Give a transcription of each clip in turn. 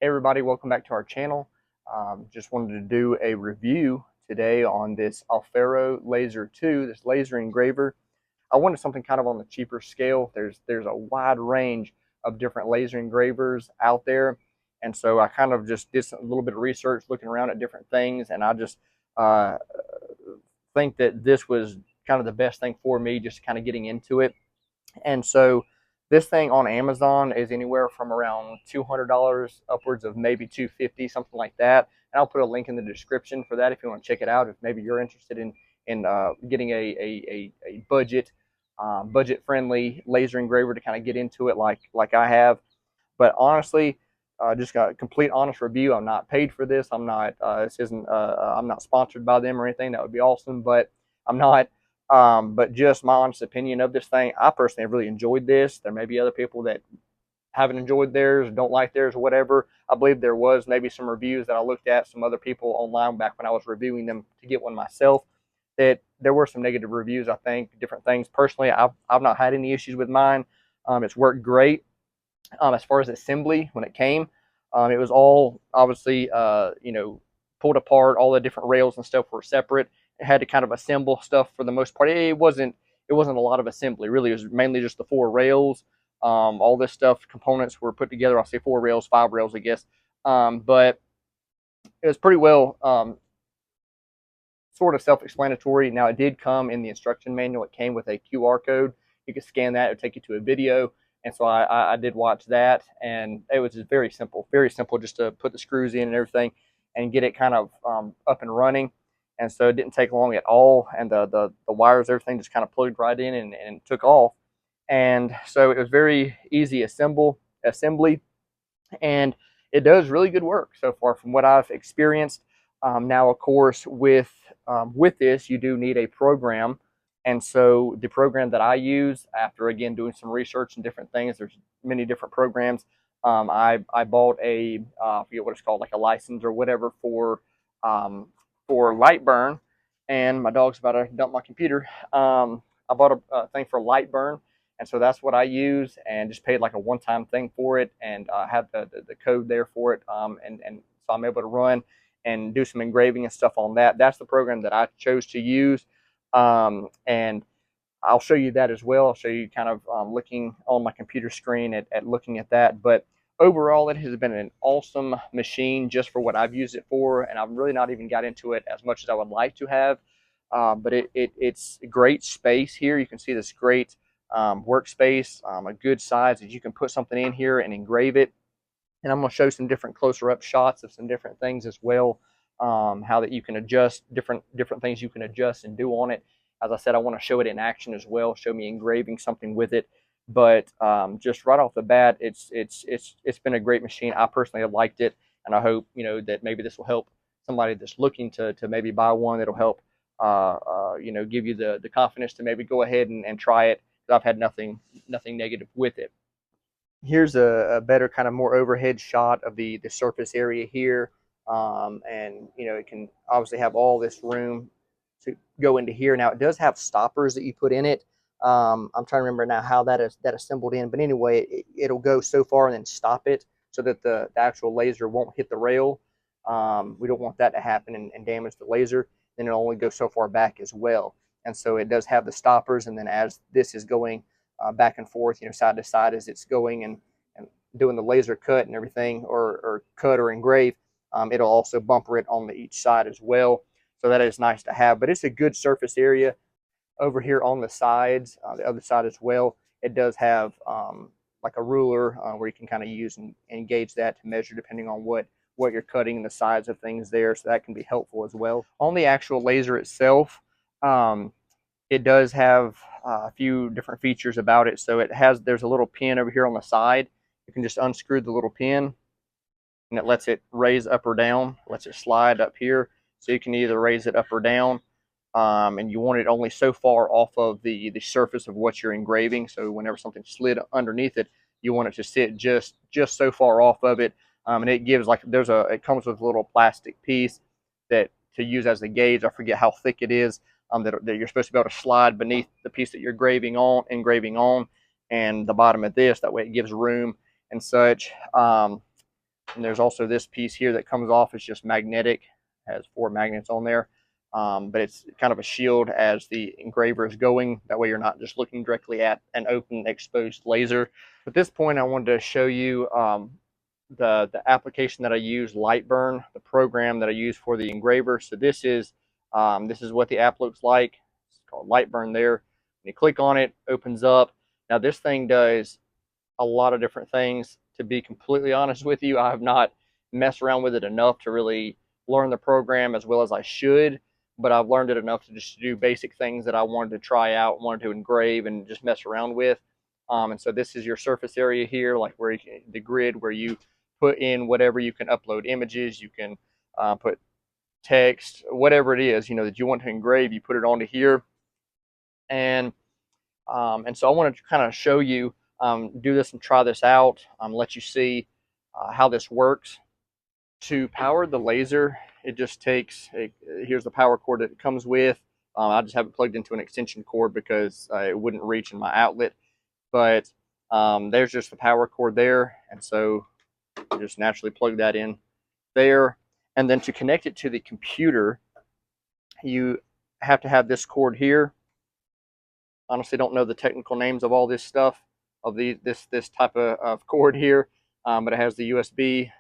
Hey everybody, welcome back to our channel. Just wanted to do a review today on this Aufero Laser 2, this laser engraver. I wanted something kind of on the cheaper scale. There's a wide range of different laser engravers out there, and so I kind of just did a little bit of research looking around at different things, and I just uh, think that this was kind of the best thing for me, just kind of getting into it. And so this thing on Amazon is anywhere from around $200 upwards of maybe $250, something like that. And I'll put a link in the description for that if you want to check it out. If maybe you're interested in getting a budget friendly laser engraver to kind of get into it like I have. But honestly, just got a complete honest review. I'm not paid for this. This isn't. I'm not sponsored by them or anything. That would be awesome, but I'm not. But just my honest opinion of this thing. I personally have really enjoyed this. There may be other people that haven't enjoyed theirs, don't like theirs, or whatever. I believe there was maybe some reviews that I looked at, some other people online back when I was reviewing them to get one myself, that there were some negative reviews. I think different things. Personally, I've not had any issues with mine. It's worked great. As far as assembly, when it came, it was all obviously, pulled apart. All the different rails and stuff were separate. It had to kind of assemble stuff for the most part. It wasn't a lot of assembly. Really, it was mainly just the four rails. All this stuff, components were put together. I'll say four rails, five rails, I guess. But it was pretty well sort of self-explanatory. Now, it did come in the instruction manual. It came with a QR code. You could scan that. It would take you to a video. And so I did watch that, and it was just very simple just to put the screws in and everything and get it kind of up and running. And so it didn't take long at all, and the wires, everything just kind of plugged right in and took off. And so it was very easy assembly, and it does really good work so far from what I've experienced. Now, of course, with this, you do need a program. And so the program that I use, after again doing some research and different things, there's many different programs. I bought I forget what it's called, like a license or whatever for Lightburn, and my dog's about to dump my computer. I bought a thing for Lightburn, and so that's what I use, and just paid like a one-time thing for it, and have the code there for it, and so I'm able to run and do some engraving and stuff on that. That's the program that I chose to use. And I'll show you that as well. I'll show you kind of looking on my computer screen at looking at that. But overall, it has been an awesome machine just for what I've used it for, and I've really not even got into it as much as I would like to have. But it's a great space here. You can see this great workspace, a good size that you can put something in here and engrave it. And I'm going to show some different closer up shots of some different things as well. How that you can adjust different things you can adjust and do on it. As I said, I want to show it in action as well, show me engraving something with it. But just right off the bat, it's been a great machine. I personally have liked it, and I hope that maybe this will help somebody that's looking to maybe buy one. That'll help give you the confidence to maybe go ahead and try it. I've had nothing negative with it. Here's a better kind of more overhead shot of the surface area here. And it can obviously have all this room to go into here. Now, it does have stoppers that you put in it. I'm trying to remember now how that assembled in, but anyway, it'll go so far and then stop it so that the actual laser won't hit the rail. We don't want that to happen and damage the laser. Then it'll only go so far back as well. And so it does have the stoppers, and then as this is going back and forth, side to side as it's going and doing the laser cut and everything, or cut or engrave, it'll also bumper it on each side as well. So that is nice to have, but it's a good surface area. Over here on the sides, the other side as well, it does have like a ruler where you can kind of use and gauge that to measure depending on what you're cutting, the size of things there, so that can be helpful as well. On the actual laser itself, it does have a few different features about it. So there's a little pin over here on the side. You can just unscrew the little pin, and it lets it raise up or down, lets it slide up here. So you can either raise it up or down, and you want it only so far off of the surface of what you're engraving. So whenever something slid underneath it, you want it to sit just so far off of it. And it gives it comes with a little plastic piece that to use as a gauge. I forget how thick it is. That you're supposed to be able to slide beneath the piece that you're engraving on, and the bottom of this. That way, it gives room and such. And there's also this piece here that comes off. It's just magnetic, has 4 magnets on there. But it's kind of a shield as the engraver is going. That way you're not just looking directly at an open exposed laser. At this point, I wanted to show you the application that I use, Lightburn, the program that I use for the engraver. So this is what the app looks like. It's called Lightburn there. When you click on it, opens up. Now this thing does a lot of different things. To be completely honest with you, I have not messed around with it enough to really learn the program as well as I should, but I've learned it enough to just do basic things that I wanted to try out, wanted to engrave and just mess around with. And so this is your surface area here, like where you can, the grid where you put in whatever. You can upload images, you can put text, whatever it is, you know, that you want to engrave, you put it onto here. And so I wanted to kind of show you, do this and try this out, let you see how this works. To power the laser, it just takes, here's the power cord that it comes with. I just have it plugged into an extension cord because it wouldn't reach in my outlet. But there's just the power cord there. And so you just naturally plug that in there. And then to connect it to the computer, you have to have this cord here. Honestly, don't know the technical names of all this stuff, of this type of cord here, but it has the USB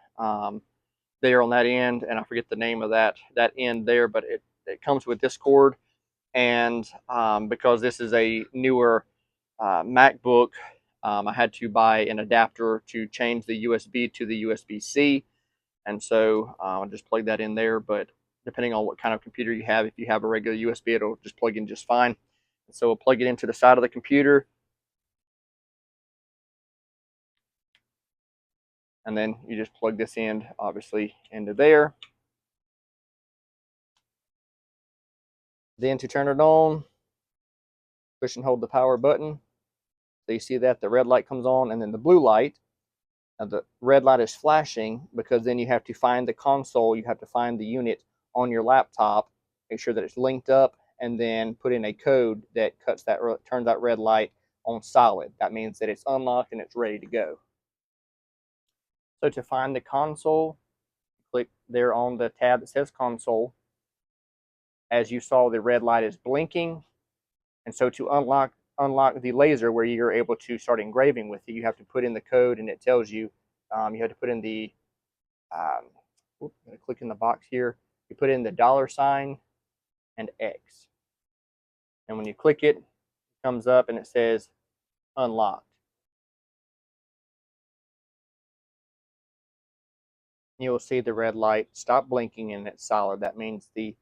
there on that end, and I forget the name of that end there, but it comes with this cord. And because this is a newer MacBook, I had to buy an adapter to change the USB to the USB-C, and so I just plug that in there. But depending on what kind of computer you have, if you have a regular USB, it'll just plug in just fine. So we'll plug it into the side of the computer, and then you just plug this in, obviously, into there. Then to turn it on, push and hold the power button. So you see that the red light comes on, and then the blue light. Now the red light is flashing because then you have to find the console, you have to find the unit on your laptop, make sure that it's linked up, and then put in a code that turns that red light on solid. That means that it's unlocked and it's ready to go. So to find the console, click there on the tab that says console. As you saw, the red light is blinking. And so to unlock the laser where you're able to start engraving with it, you have to put in the code, and it tells you, you have to put in the, I'm going to click in the box here. You put in the $sign and X. And when you click it, it comes up and it says unlocked. You will see the red light stop blinking and it's solid. That means the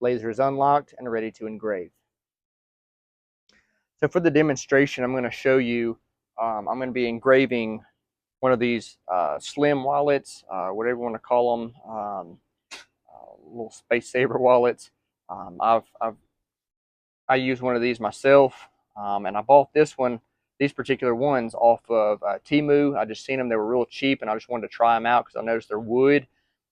laser is unlocked and ready to engrave. So for the demonstration, I'm going to show you, I'm going to be engraving one of these slim wallets, whatever you want to call them, little space saver wallets. I use one of these myself, and I bought these particular ones off of Temu. I just seen them; they were real cheap, and I just wanted to try them out because I noticed they're wood,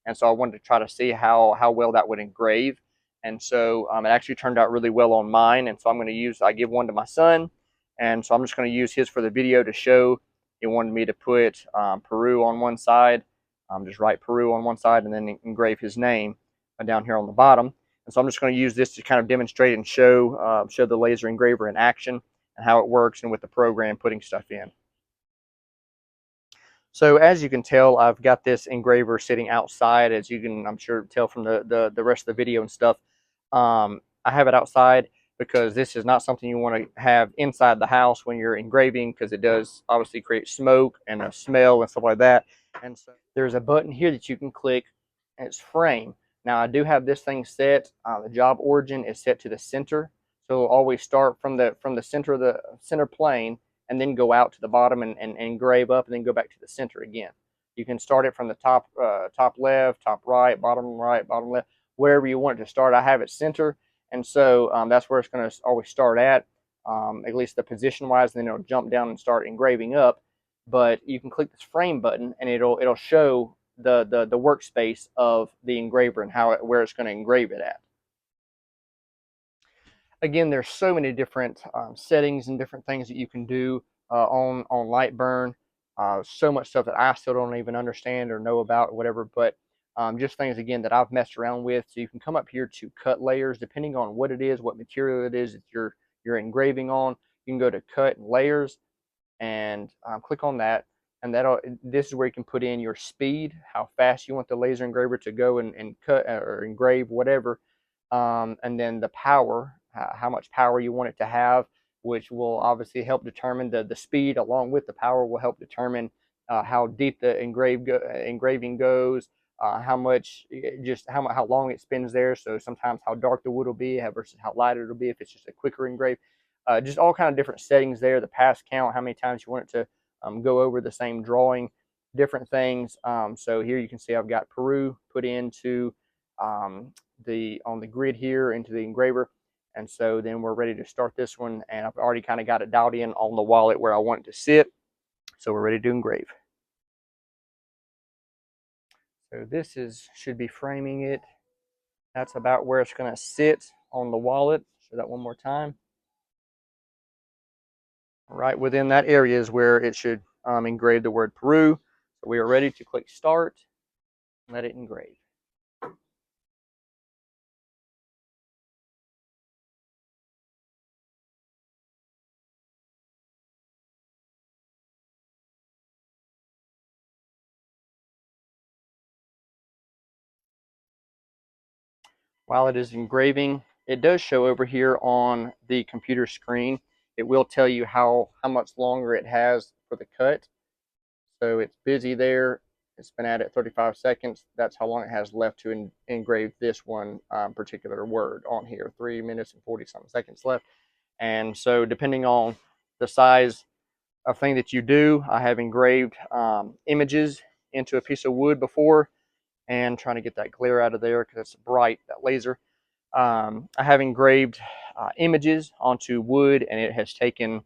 and so I wanted to try to see how well that would engrave. And so it actually turned out really well on mine. And so I'm going to I give one to my son, and so I'm just going to use his for the video to show. He wanted me to put Peru on one side, just write Peru on one side, and then engrave his name down here on the bottom. And so I'm just going to use this to kind of demonstrate and show the laser engraver in action and how it works, and with the program putting stuff in. So as you can tell, I've got this engraver sitting outside, as you can, I'm sure, tell from the rest of the video and stuff. I have it outside because this is not something you want to have inside the house when you're engraving, because it does obviously create smoke and a smell and stuff like that. And so there's a button here that you can click, and it's frame. Now I do have this thing set, the job origin is set to the center. So it'll always start from the center of the center plane, and then go out to the bottom and engrave up, and then go back to the center again. You can start it from the top left, top right, bottom left, wherever you want it to start. I have it center, and so that's where it's going to always start at least the position wise, and then it'll jump down and start engraving up. But you can click this frame button, and it'll show the workspace of the engraver and where it's going to engrave it at. Again, there's so many different settings and different things that you can do on Lightburn. So much stuff that I still don't even understand or know about or whatever, but just things again that I've messed around with. So you can come up here to cut layers depending on what it is, what material it is that you're engraving on. You can go to cut and layers and click on that, and this is where you can put in your speed, how fast you want the laser engraver to go and cut or engrave whatever, and then the power, how much power you want it to have, which will obviously help determine the speed, along with the power will help determine how deep the engraving goes, how much, just how long it spends there. So sometimes how dark the wood will be versus how light it'll be if it's just a quicker engrave. Just all kind of different settings there. The pass count, how many times you want it to go over the same drawing, different things. So here you can see I've got Peru put into on the grid here into the engraver. And so then we're ready to start this one, and I've already kind of got it dialed in on the wallet where I want it to sit. So we're ready to engrave. So this should be framing it. That's about where it's going to sit on the wallet. Show that one more time. Right within that area is where it should engrave the word Peru. So we are ready to click start and let it engrave. While it is engraving, it does show over here on the computer screen. It will tell you how much longer it has for the cut. So it's busy there. It's been at it 35 seconds. That's how long it has left to engrave this one particular word on here. 3 minutes and 40 something seconds left. And so depending on the size of thing that you do, I have engraved images into a piece of wood before, and trying to get that glare out of there because it's bright, that laser. I have engraved images onto wood, and it has taken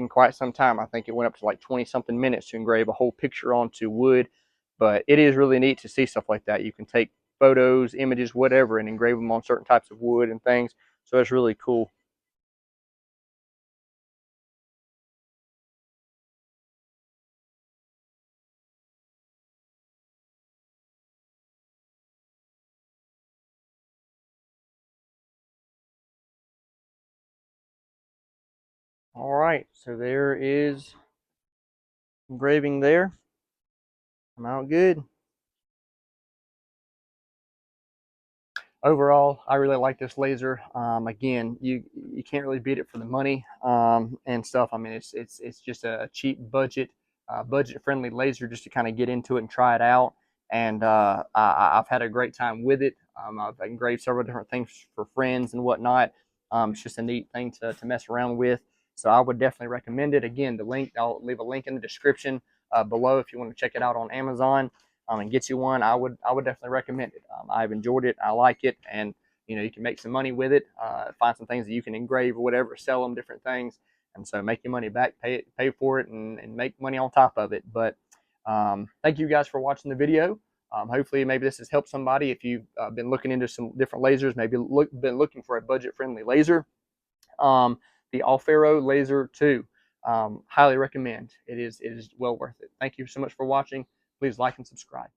quite some time. I think it went up to like 20 something minutes to engrave a whole picture onto wood, but it is really neat to see stuff like that. You can take photos, images, whatever, and engrave them on certain types of wood and things. So it's really cool. All right, so there is engraving there. Come out good. Overall, I really like this laser. Again, you can't really beat it for the money and stuff. I mean, it's just a cheap budget friendly laser just to kind of get into it and try it out. And I've had a great time with it. I've engraved several different things for friends and whatnot. It's just a neat thing to mess around with. So I would definitely recommend it. Again, I'll leave a link in the description below if you want to check it out on Amazon and get you one. I would definitely recommend it. I've enjoyed it. I like it, and you can make some money with it. Find some things that you can engrave or whatever, sell them, different things, and so make your money back, pay for it, and make money on top of it. But thank you guys for watching the video. Hopefully, maybe this has helped somebody. If you've been looking into some different lasers, maybe been looking for a budget-friendly laser, the Aufero Laser 2. Highly recommend. It is well worth it. Thank you so much for watching. Please like and subscribe.